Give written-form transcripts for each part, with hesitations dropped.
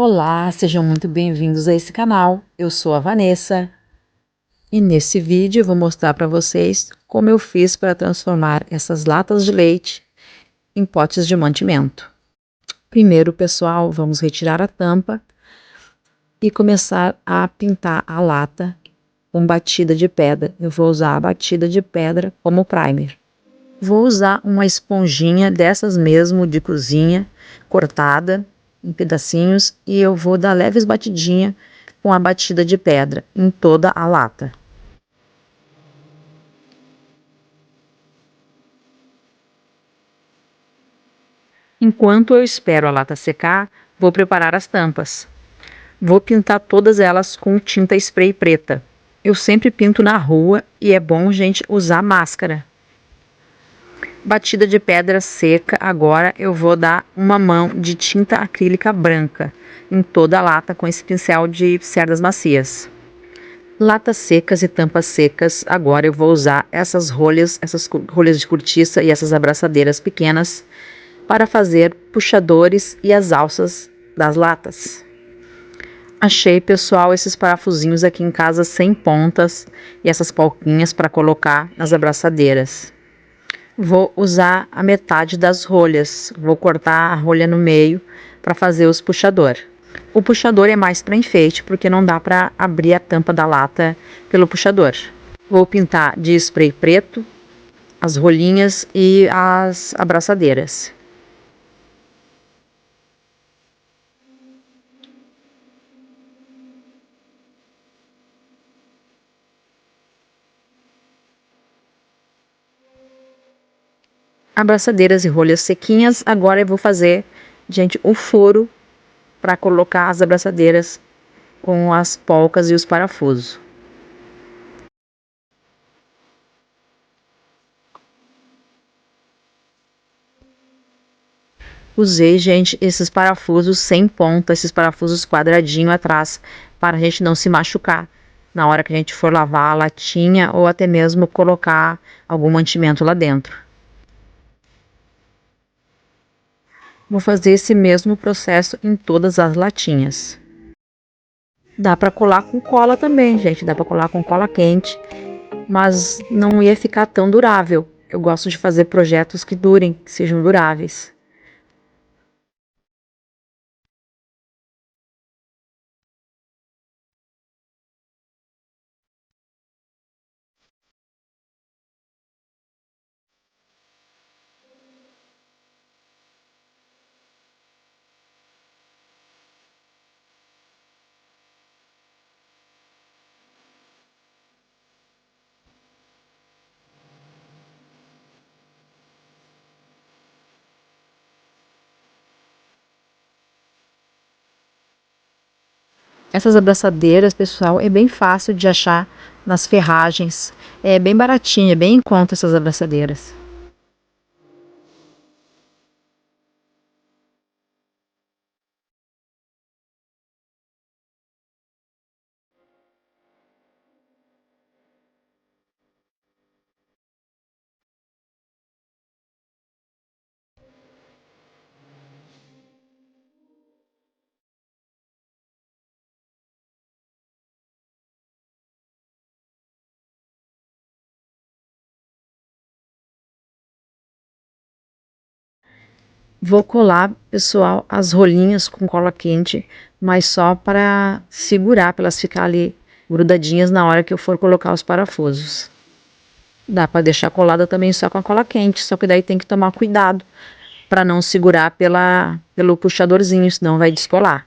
Olá, sejam muito bem-vindos a esse canal. Eu sou a Vanessa e nesse vídeo eu vou mostrar para vocês como eu fiz para transformar essas latas de leite em potes de mantimento. Primeiro, pessoal, vamos retirar a tampa e começar a pintar a lata com batida de pedra. Eu vou usar a batida de pedra como primer. Vou usar uma esponjinha dessas mesmo de cozinha, cortada em pedacinhos, e eu vou dar leves batidinha com a batida de pedra em toda a lata. Enquanto eu espero a lata secar, vou preparar as tampas. Vou pintar todas elas com tinta spray preta. Eu sempre pinto na rua e é bom, gente, usar máscara. Batida de pedra seca, agora eu vou dar uma mão de tinta acrílica branca em toda a lata com esse pincel de cerdas macias. Latas secas e tampas secas, agora eu vou usar essas rolhas de cortiça e essas abraçadeiras pequenas para fazer puxadores e as alças das latas. Achei, pessoal, esses parafusinhos aqui em casa sem pontas e essas palquinhas para colocar nas abraçadeiras. Vou usar a metade das rolhas, vou cortar a rolha no meio para fazer os puxador. O puxador é mais para enfeite, porque não dá para abrir a tampa da lata pelo puxador. Vou pintar de spray preto as rolinhas e as abraçadeiras. Abraçadeiras e rolhas sequinhas, agora eu vou fazer, gente, o furo para colocar as abraçadeiras com as polcas e os parafusos. Usei, gente, esses parafusos sem ponta, esses parafusos quadradinho atrás, para a gente não se machucar na hora que a gente for lavar a latinha ou até mesmo colocar algum mantimento lá dentro. Vou fazer esse mesmo processo em todas as latinhas. Dá para colar com cola também, gente, dá para colar com cola quente, mas não ia ficar tão durável. Eu gosto de fazer projetos que durem, que sejam duráveis. Essas abraçadeiras, pessoal, é bem fácil de achar nas ferragens. É bem baratinha, bem em conta essas abraçadeiras. Vou colar, pessoal, as rolinhas com cola quente, mas só para segurar, para elas ficarem ali grudadinhas na hora que eu for colocar os parafusos. Dá para deixar colada também só com a cola quente, só que daí tem que tomar cuidado para não segurar pelo puxadorzinho, senão vai descolar.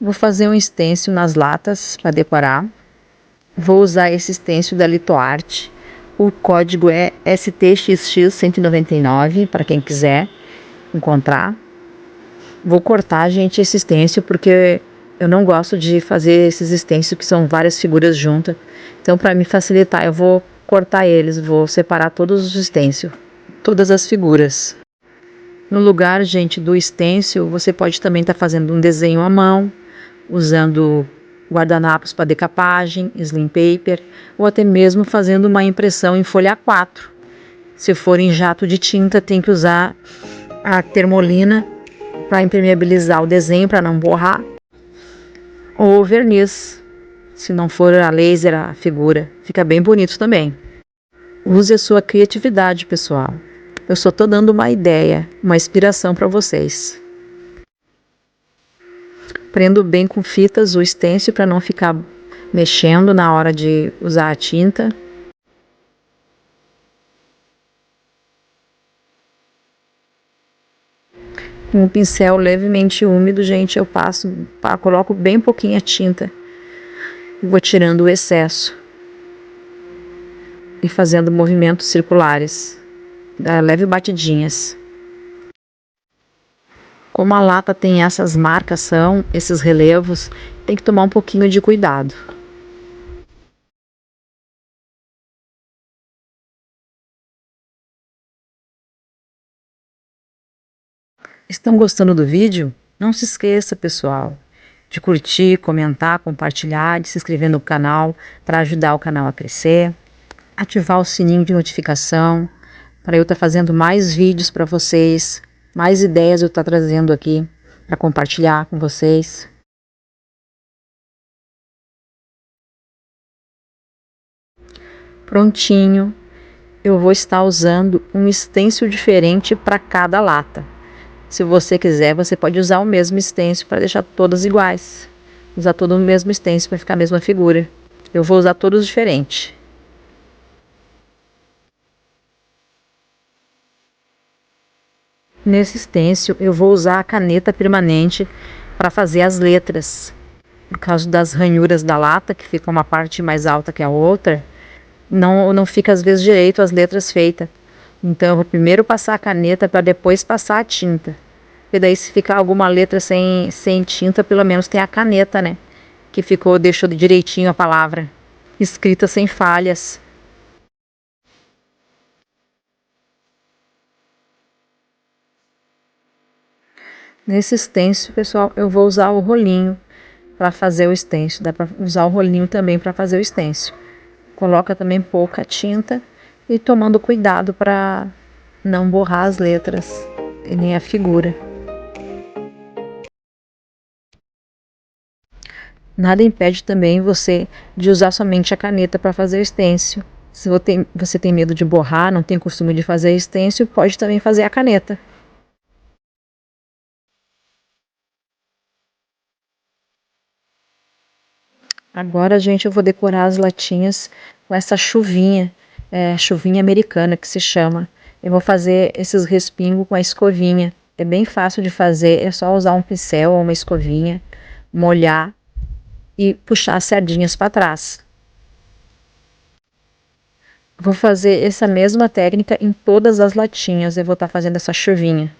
Vou fazer um stencil nas latas para decorar. Vou usar esse stencil da LitoArt. O código é STXX199 para quem quiser encontrar. Vou cortar, gente, esse stencil porque eu não gosto de fazer esses stencils que são várias figuras juntas. Então, para me facilitar, eu vou cortar eles, vou separar todos os stencils, todas as figuras. No lugar, gente, do stencil, você pode também estar fazendo um desenho à mão, usando guardanapos para decapagem, slim paper, ou até mesmo fazendo uma impressão em folha A4. Se for em jato de tinta, tem que usar a termolina para impermeabilizar o desenho, para não borrar. Ou verniz, se não for a laser, a figura. Fica bem bonito também. Use a sua criatividade, pessoal. Eu só estou dando uma ideia, uma inspiração para vocês. Prendo bem com fitas o stencil para não ficar mexendo na hora de usar a tinta. Com um pincel levemente úmido, gente, eu coloco bem pouquinha tinta. Vou tirando o excesso e fazendo movimentos circulares, leve batidinhas. Como a lata tem essas marcação, esses relevos, tem que tomar um pouquinho de cuidado. Estão gostando do vídeo? Não se esqueça, pessoal, de curtir, comentar, compartilhar, de se inscrever no canal para ajudar o canal a crescer, ativar o sininho de notificação para eu estar fazendo mais vídeos para vocês, mais ideias eu estar trazendo aqui para compartilhar com vocês. Prontinho, eu vou estar usando um stencil diferente para cada lata. Se você quiser, você pode usar o mesmo stencil para deixar todas iguais. Usar todo o mesmo stencil para ficar a mesma figura. Eu vou usar todos diferentes. Nesse stencil, eu vou usar a caneta permanente para fazer as letras. No caso das ranhuras da lata, que fica uma parte mais alta que a outra, não fica às vezes direito as letras feitas. Então eu vou primeiro passar a caneta para depois passar a tinta. E daí se ficar alguma letra sem tinta, pelo menos tem a caneta, né? Que deixou direitinho a palavra. Escrita sem falhas. Nesse stencil, pessoal, eu vou usar o rolinho para fazer o stencil. Dá para usar o rolinho também para fazer o stencil. Coloca também pouca tinta e tomando cuidado para não borrar as letras e nem a figura. Nada impede também você de usar somente a caneta para fazer o stencil. Se você tem medo de borrar, não tem costume de fazer stencil, pode também fazer a caneta. Agora, gente, eu vou decorar as latinhas com essa chuvinha, chuvinha americana que se chama. Eu vou fazer esses respingos com a escovinha. É bem fácil de fazer, é só usar um pincel ou uma escovinha, molhar e puxar as sardinhas para trás. Vou fazer essa mesma técnica em todas as latinhas, eu vou estar fazendo essa chuvinha.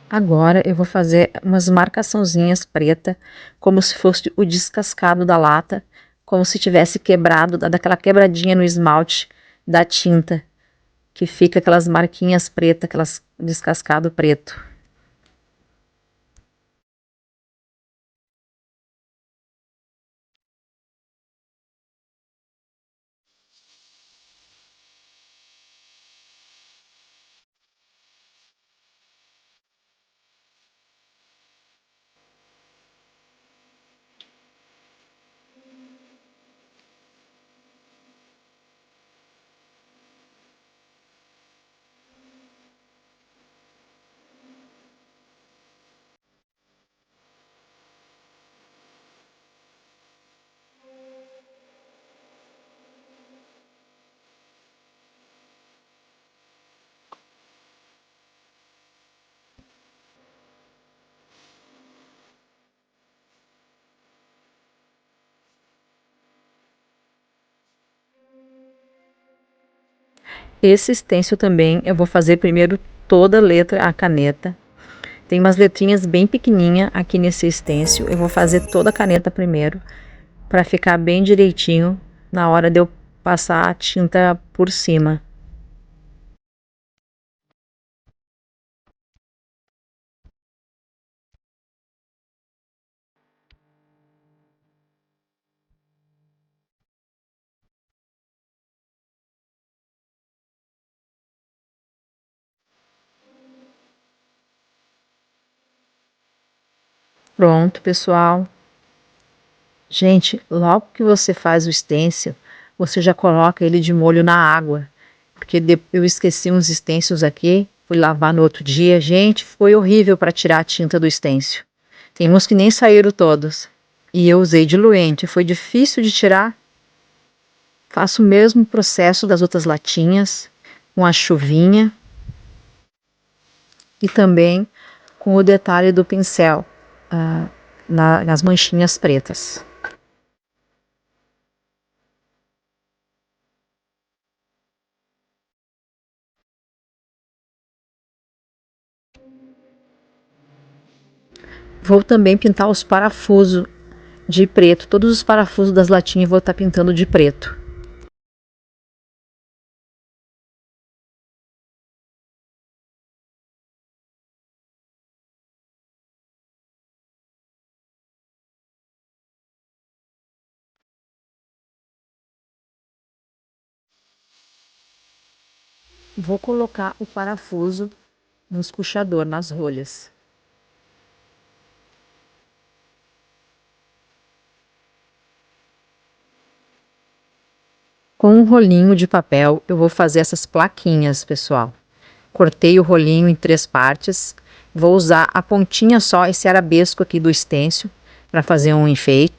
Agora eu vou fazer umas marcaçãozinhas preta, como se fosse o descascado da lata, como se tivesse quebrado, daquela quebradinha no esmalte da tinta, que fica aquelas marquinhas pretas, aquelas descascado preto. Esse stencil também eu vou fazer primeiro toda a letra a caneta Tem umas letrinhas bem pequenininha aqui nesse stencil. Eu vou fazer toda a caneta primeiro, para ficar bem direitinho na hora de eu passar a tinta por cima. Pronto, pessoal. Gente, logo que você faz o stencil, você já coloca ele de molho na água, porque eu esqueci uns stencils aqui, fui lavar no outro dia. Gente, foi horrível para tirar a tinta do stencil. Tem uns que nem saíram todos. E eu usei diluente, foi difícil de tirar. Faço o mesmo processo das outras latinhas, com a chuvinha e também com o detalhe do pincel nas manchinhas pretas. Vou também pintar os parafusos de preto. Todos os parafusos das latinhas vou estar pintando de preto. Vou colocar o parafuso no espuxador, nas rolhas. Com um rolinho de papel, eu vou fazer essas plaquinhas, pessoal. Cortei o rolinho em 3 partes. Vou usar a pontinha só, esse arabesco aqui do stencil, para fazer um enfeite.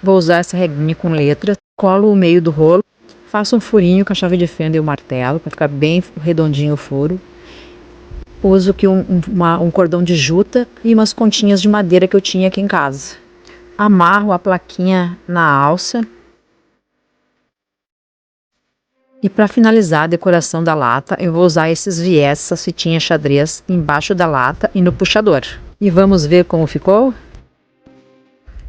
Vou usar essa reguinha com letra. Colo o meio do rolo. Faço um furinho com a chave de fenda e o martelo, para ficar bem redondinho o furo. Uso aqui um cordão de juta e umas continhas de madeira que eu tinha aqui em casa. Amarro a plaquinha na alça. E para finalizar a decoração da lata, eu vou usar esses viés, essas fitinhas xadrez, embaixo da lata e no puxador. E vamos ver como ficou?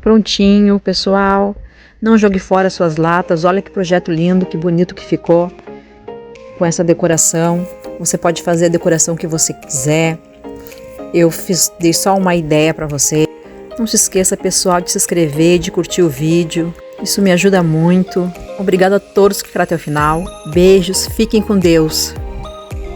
Prontinho, pessoal. Não jogue fora suas latas. Olha que projeto lindo, que bonito que ficou com essa decoração. Você pode fazer a decoração que você quiser. Dei só uma ideia para você. Não se esqueça, pessoal, de se inscrever, de curtir o vídeo. Isso me ajuda muito. Obrigada a todos que ficaram até o final. Beijos, fiquem com Deus.